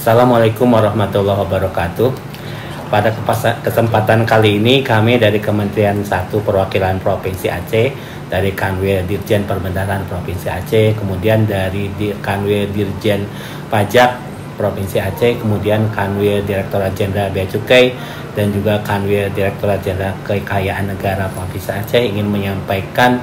Assalamualaikum warahmatullahi wabarakatuh. Pada kesempatan kali ini kami dari Kementerian 1 Perwakilan Provinsi Aceh, dari Kanwil Dirjen Perbendaharaan Provinsi Aceh, kemudian dari Kanwil Dirjen Pajak Provinsi Aceh, kemudian Kanwil Direktorat Jenderal Bea Cukai, dan juga Kanwil Direktorat Jenderal Kekayaan Negara Provinsi Aceh ingin menyampaikan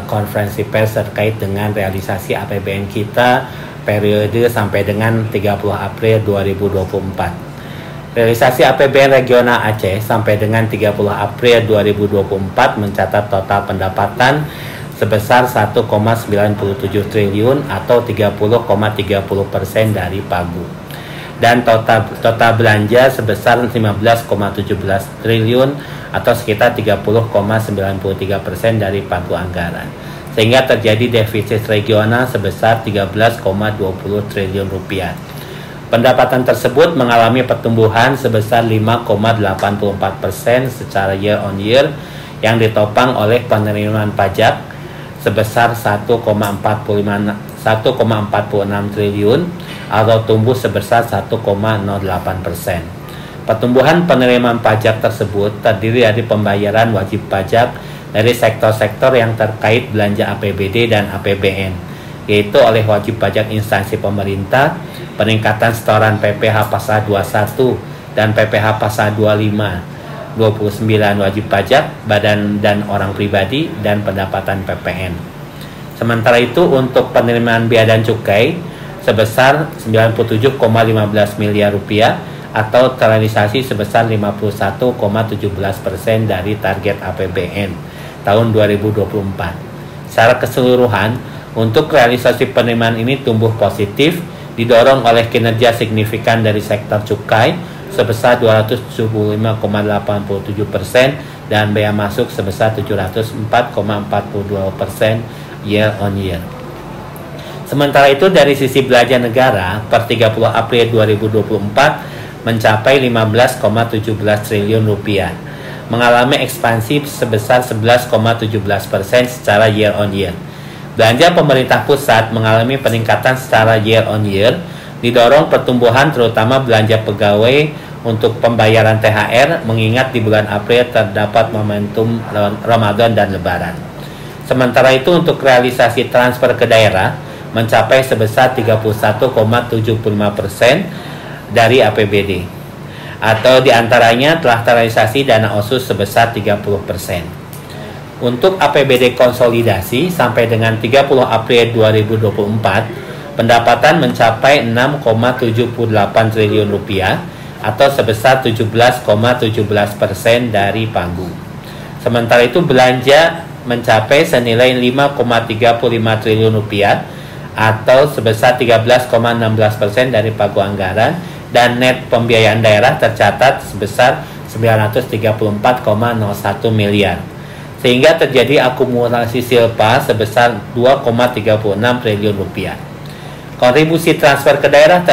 konferensi pers terkait dengan realisasi APBN kita periode sampai dengan 30 April 2024. Realisasi APBN Regional Aceh sampai dengan 30 April 2024 mencatat total pendapatan sebesar 1,97 triliun atau 30,30% dari pagu. Dan total belanja sebesar 15,17 triliun atau sekitar 30,93% dari pagu anggaran. Sehingga terjadi defisit regional sebesar 13,20 triliun rupiah. Pendapatan tersebut mengalami pertumbuhan sebesar 5,84% secara year on year yang ditopang oleh penerimaan pajak sebesar 1,46 triliun atau tumbuh sebesar 1,08%. Pertumbuhan penerimaan pajak tersebut terdiri dari pembayaran wajib pajak dari sektor-sektor yang terkait belanja APBD dan APBN, yaitu oleh wajib pajak instansi pemerintah, peningkatan setoran PPh Pasal 21 dan PPh Pasal 25, 29 wajib pajak, badan dan orang pribadi, dan pendapatan PPN. Sementara itu untuk penerimaan bea dan cukai sebesar 97,15 miliar rupiah atau terrealisasi sebesar 51,17% dari target APBN tahun 2024. Secara keseluruhan, untuk realisasi penerimaan ini tumbuh positif, didorong oleh kinerja signifikan dari sektor cukai sebesar 275,87% dan bea masuk sebesar 704,42% year on year. Sementara itu dari sisi belanja negara per 30 April 2024 mencapai 15,17 triliun rupiah, mengalami ekspansi sebesar 11,17% secara year on year. Belanja pemerintah pusat mengalami peningkatan secara year on year, didorong pertumbuhan terutama belanja pegawai untuk pembayaran THR, mengingat di bulan April terdapat momentum Ramadan dan Lebaran. Sementara itu untuk realisasi transfer ke daerah mencapai sebesar 31,75% dari APBD, atau diantaranya telah terrealisasi dana OSUS sebesar 30%. Untuk APBD konsolidasi sampai dengan 30 April 2024, pendapatan mencapai 6,78 triliun rupiah atau sebesar 17,17% dari pagu. Sementara itu belanja mencapai senilai 5,35 triliun rupiah atau sebesar 13,16% dari pagu anggaran, dan net pembiayaan daerah tercatat sebesar 934,01 miliar. Sehingga terjadi akumulasi silpa sebesar 2,36 triliun rupiah. Kontribusi transfer ke daerah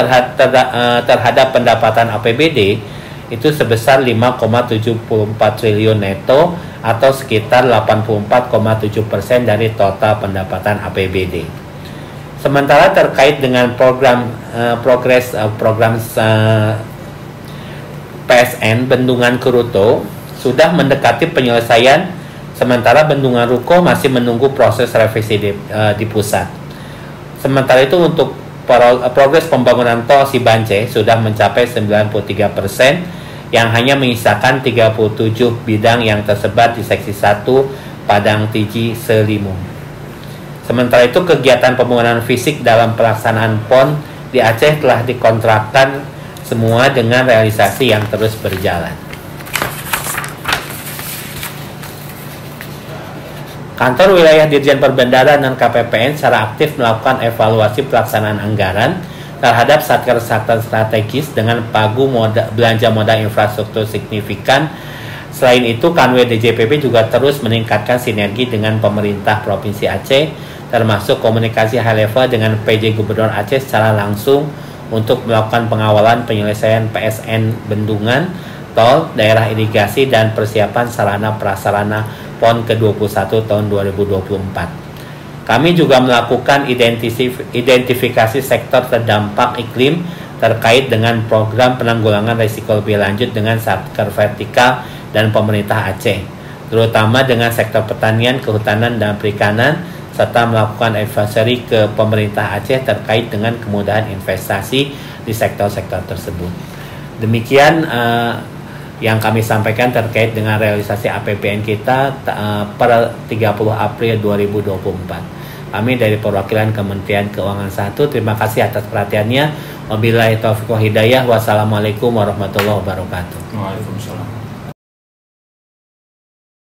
terhadap pendapatan APBD itu sebesar 5,74 triliun neto atau sekitar 84,7% dari total pendapatan APBD. Sementara terkait dengan program PSN Bendungan Kuruto sudah mendekati penyelesaian, sementara Bendungan Ruko masih menunggu proses revisi di pusat. Sementara itu untuk progres pembangunan tol Sibance sudah mencapai 93%, yang hanya menyisakan 37 bidang yang tersebar di seksi 1 Padang Tiji Selimung. Sementara itu kegiatan pembangunan fisik dalam pelaksanaan PON di Aceh telah dikontrakkan semua dengan realisasi yang terus berjalan. Kantor Wilayah Dirjen Perbendaharaan dan KPPN secara aktif melakukan evaluasi pelaksanaan anggaran terhadap satker-satker strategis dengan pagu belanja modal infrastruktur signifikan. Selain itu, Kanwil DJPP juga terus meningkatkan sinergi dengan pemerintah Provinsi Aceh, termasuk komunikasi high level dengan PJ Gubernur Aceh secara langsung untuk melakukan pengawalan penyelesaian PSN Bendungan, tol, daerah irigasi, dan persiapan sarana prasarana PON ke-21 tahun 2024. Kami juga melakukan identifikasi sektor terdampak iklim terkait dengan program penanggulangan risiko lebih lanjut dengan Satker Vertikal dan pemerintah Aceh, terutama dengan sektor pertanian, kehutanan, dan perikanan, serta melakukan advisory ke pemerintah Aceh terkait dengan kemudahan investasi di sektor-sektor tersebut. Demikian yang kami sampaikan terkait dengan realisasi APBN kita per 30 April 2024. Kami dari perwakilan Kementerian Keuangan 1, terima kasih atas perhatiannya. Wabillahi taufiq wal hidayah. Wassalamualaikum warahmatullahi wabarakatuh. Waalaikumsalam.